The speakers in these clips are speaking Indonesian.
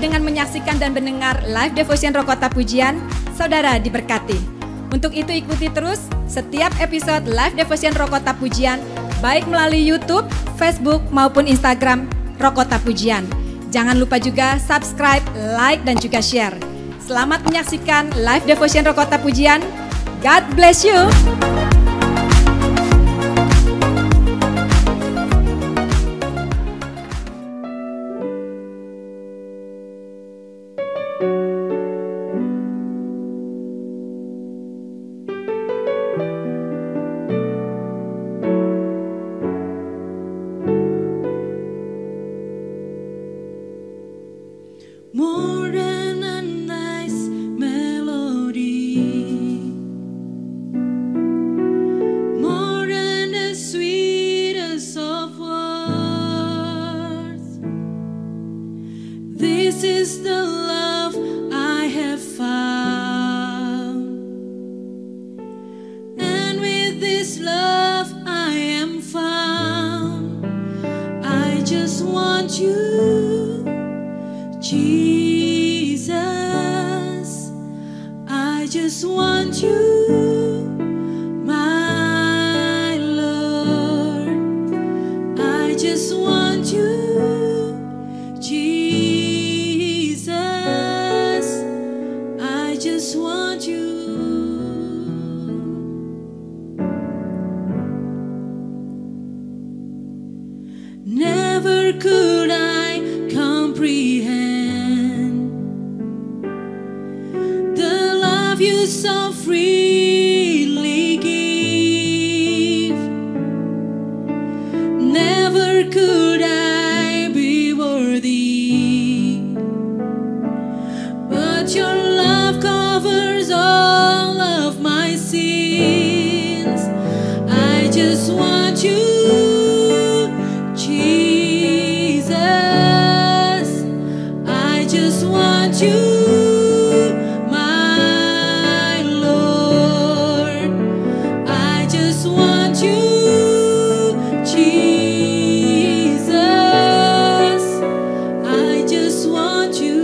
dengan menyaksikan dan mendengar live devotion Roh Kota Pujian, saudara diberkati. Untuk itu ikuti terus setiap episode live devotion Roh Kota Pujian, baik melalui YouTube, Facebook maupun Instagram Roh Kota Pujian. Jangan lupa juga subscribe, like dan juga share. Selamat menyaksikan live devotion Roh Kota Pujian. God bless you. More than a nice melody, more than the sweetest of words. This is the love I have found, and with this love I am found. I just want you, Jesus, I just want you, my Lord. I just want you, Jesus, I just want you. Never could I comprehend the love you so freely give. Never could I be worthy, but your love covers all of my sins. I just want you, Jesus, I just want you, my Lord. I just want you, Jesus, I just want you.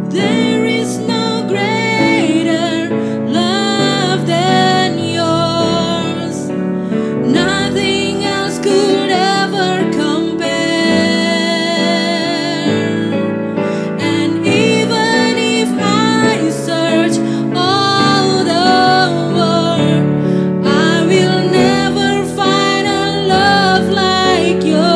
There is no greater love than yours. Nothing else could ever compare. And even if I search all the world, I will never find a love like yours.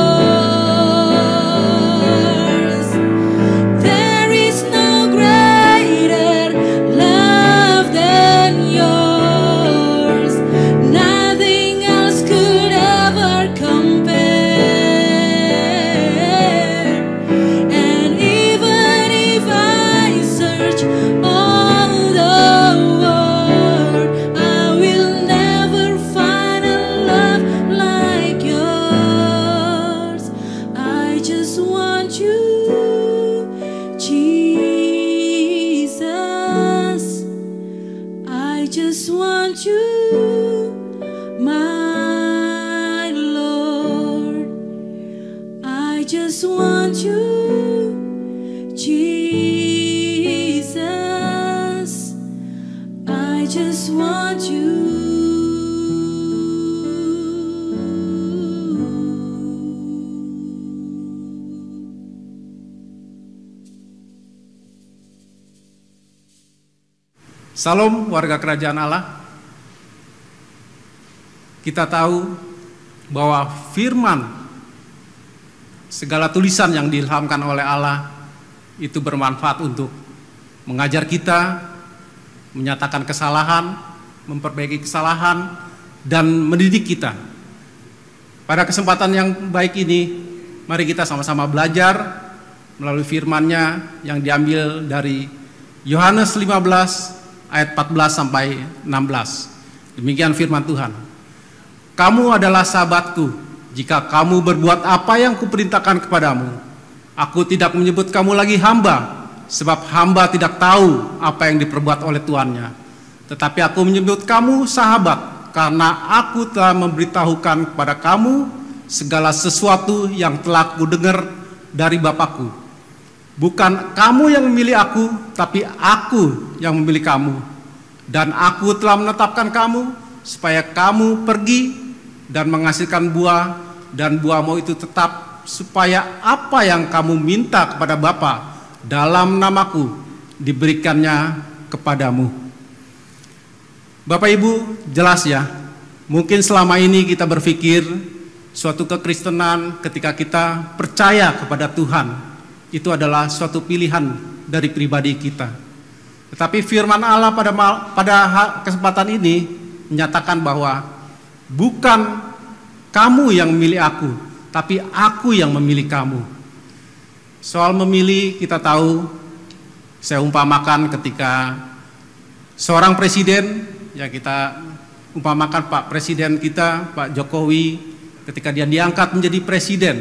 There is no greater love than yours. Nothing else could ever compare. And even if I search all the world, I will never find a love like yours. I just want you, Jesus, I just want you, my Lord. I just want you, Jesus, I just want you. Salam warga kerajaan Allah. Kita tahu bahwa firman, segala tulisan yang diilhamkan oleh Allah itu bermanfaat untuk mengajar kita, menyatakan kesalahan, memperbaiki kesalahan, dan mendidik kita. Pada kesempatan yang baik ini, mari kita sama-sama belajar melalui firman-Nya yang diambil dari Yohanes 15 ayat 14 sampai 16. Demikian firman Tuhan. Kamu adalah sahabatku jika kamu berbuat apa yang kuperintahkan kepadamu. Aku tidak menyebut kamu lagi hamba, sebab hamba tidak tahu apa yang diperbuat oleh tuannya. Tetapi aku menyebut kamu sahabat, karena aku telah memberitahukan kepada kamu segala sesuatu yang telah kudengar dari Bapakku. Bukan kamu yang memilih aku, tapi aku yang memilih kamu. Dan aku telah menetapkan kamu supaya kamu pergi dan menghasilkan buah, dan buahmu itu tetap, supaya apa yang kamu minta kepada Bapa dalam namaku diberikannya kepadamu. Bapak Ibu, jelas ya, mungkin selama ini kita berpikir suatu kekristenan ketika kita percaya kepada Tuhan itu adalah suatu pilihan dari pribadi kita. Tetapi firman Allah pada kesempatan ini menyatakan bahwa bukan kamu yang memilih aku, tapi aku yang memilih kamu. Soal memilih, kita tahu, saya umpamakan ketika seorang presiden, ya kita umpamakan Pak Presiden kita, Pak Jokowi, ketika dia diangkat menjadi presiden,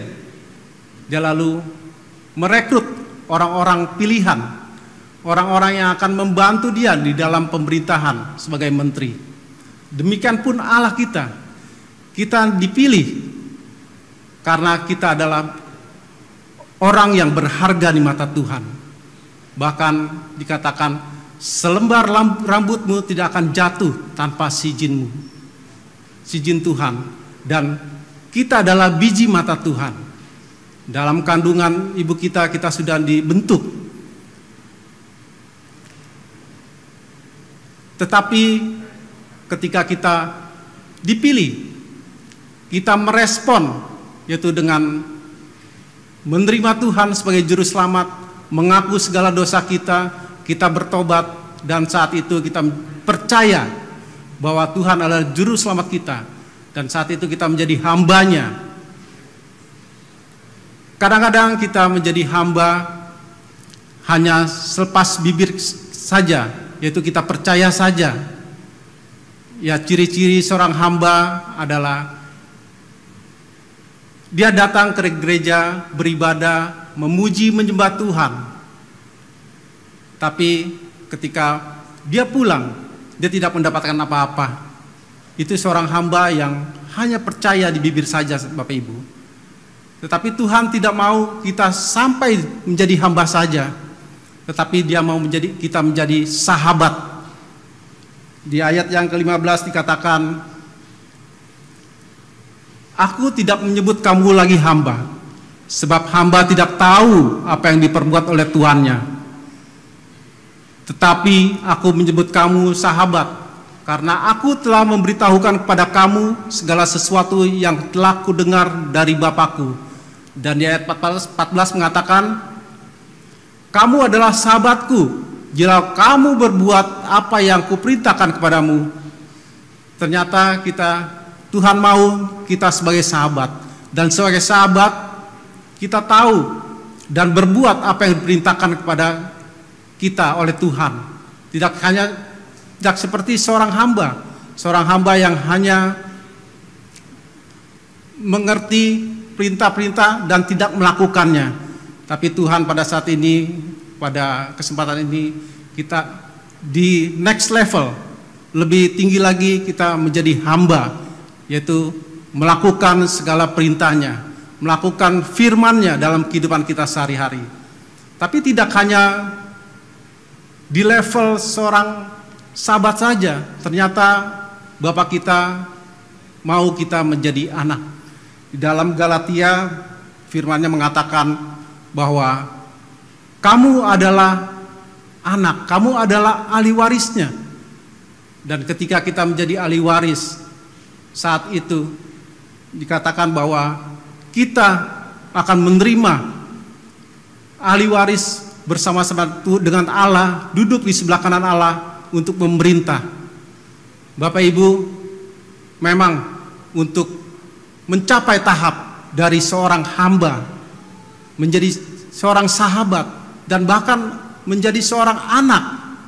dia lalu merekrut orang-orang pilihan, orang-orang yang akan membantu dia di dalam pemerintahan sebagai menteri. Demikian pun Allah kita dipilih karena kita adalah orang yang berharga di mata Tuhan. Bahkan dikatakan selembar rambutmu tidak akan jatuh tanpa sizin Tuhan. Dan kita adalah biji mata Tuhan. Dalam kandungan ibu kita sudah dibentuk. Tetapi ketika kita dipilih, kita merespon, yaitu dengan menerima Tuhan sebagai juru selamat, mengaku segala dosa kita bertobat, dan saat itu kita percaya bahwa Tuhan adalah juru selamat kita, dan saat itu kita menjadi hambanya. Kadang-kadang kita menjadi hamba hanya selepas bibir saja, yaitu kita percaya saja. Ya, ciri-ciri seorang hamba adalah dia datang ke gereja, beribadah, memuji, menyembah Tuhan. Tapi ketika dia pulang, dia tidak mendapatkan apa-apa. Itu seorang hamba yang hanya percaya di bibir saja, Bapak Ibu. Tetapi Tuhan tidak mau kita sampai menjadi hamba saja, tetapi Dia mau kita menjadi sahabat. Di ayat yang ke-15 dikatakan, aku tidak menyebut kamu lagi hamba, sebab hamba tidak tahu apa yang diperbuat oleh tuannya. Tetapi aku menyebut kamu sahabat, karena aku telah memberitahukan kepada kamu segala sesuatu yang telah kudengar dari Bapakku. Dan di ayat 14 mengatakan, kamu adalah sahabatku jika kamu berbuat apa yang kuperintahkan kepadamu. Ternyata Tuhan mau kita sebagai sahabat, dan sebagai sahabat kita tahu dan berbuat apa yang diperintahkan kepada kita oleh Tuhan. Tidak seperti seorang hamba yang hanya mengerti perintah-perintah dan tidak melakukannya. Tapi Tuhan pada saat ini, pada kesempatan ini, kita di next level, lebih tinggi lagi kita menjadi hamba, yaitu melakukan segala perintahnya, melakukan firman-Nya dalam kehidupan kita sehari-hari. Tapi tidak hanya di level seorang sahabat saja, ternyata Bapa kita mau kita menjadi anak. Di dalam Galatia firman-Nya mengatakan bahwa kamu adalah anak, kamu adalah ahli warisnya. Dan ketika kita menjadi ahli waris, saat itu dikatakan bahwa kita akan menerima ahli waris bersama-sama dengan Allah, duduk di sebelah kanan Allah untuk memerintah. Bapak Ibu, memang untuk mencapai tahap dari seorang hamba menjadi seorang sahabat dan bahkan menjadi seorang anak,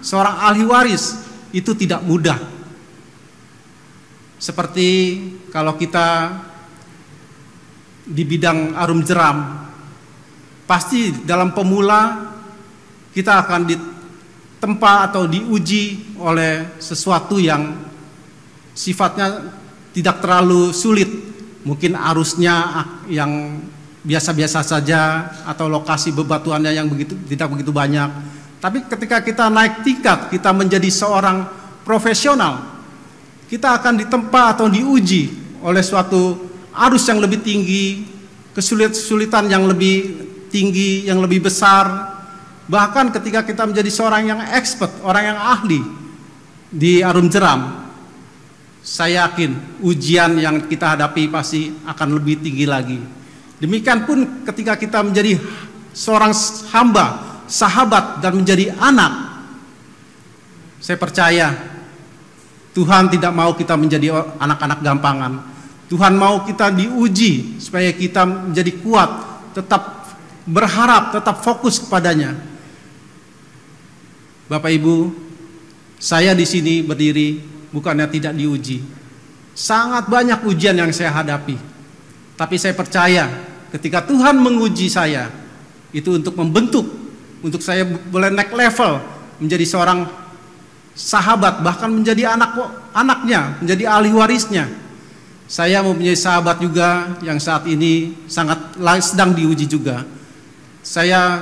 seorang ahli waris, itu tidak mudah. Seperti kalau kita di bidang arum jeram, pasti dalam pemula kita akan ditempa atau diuji oleh sesuatu yang sifatnya tidak terlalu sulit. Mungkin arusnya yang biasa-biasa saja atau lokasi bebatuannya yang tidak begitu banyak. Tapi ketika kita naik tingkat, kita menjadi seorang profesional, kita akan ditempa atau diuji oleh suatu arus yang lebih tinggi, kesulitan yang lebih tinggi, yang lebih besar. Bahkan ketika kita menjadi seorang yang expert, orang yang ahli di arum jeram, saya yakin ujian yang kita hadapi pasti akan lebih tinggi lagi. Demikian pun ketika kita menjadi seorang hamba, sahabat, dan menjadi anak, saya percaya Tuhan tidak mau kita menjadi anak-anak gampangan. Tuhan mau kita diuji supaya kita menjadi kuat, tetap berharap, tetap fokus kepadanya. Bapak Ibu, saya di sini berdiri bukannya tidak diuji. Sangat banyak ujian yang saya hadapi. Tapi saya percaya ketika Tuhan menguji saya, itu untuk membentuk, untuk saya boleh naik level menjadi seorang sahabat, bahkan menjadi anaknya, menjadi ahli warisnya. Saya mempunyai sahabat juga yang saat ini sedang diuji juga. Saya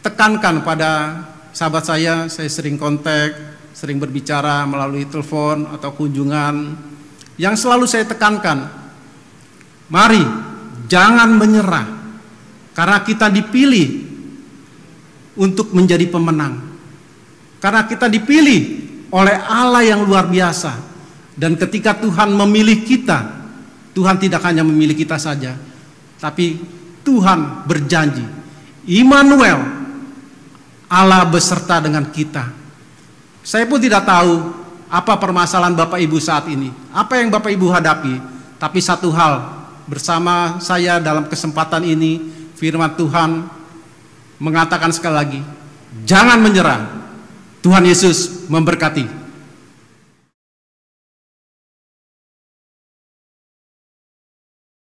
tekankan pada sahabat saya sering kontak, sering berbicara melalui telepon atau kunjungan. Yang selalu saya tekankan, mari jangan menyerah, karena kita dipilih untuk menjadi pemenang. Karena kita dipilih oleh Allah yang luar biasa. Dan ketika Tuhan memilih kita, Tuhan tidak hanya memilih kita saja, tapi Tuhan berjanji, Immanuel, Allah beserta dengan kita. Saya pun tidak tahu apa permasalahan Bapak Ibu saat ini, apa yang Bapak Ibu hadapi. Tapi satu hal, bersama saya dalam kesempatan ini, firman Tuhan mengatakan sekali lagi, jangan menyerah. Tuhan Yesus memberkati.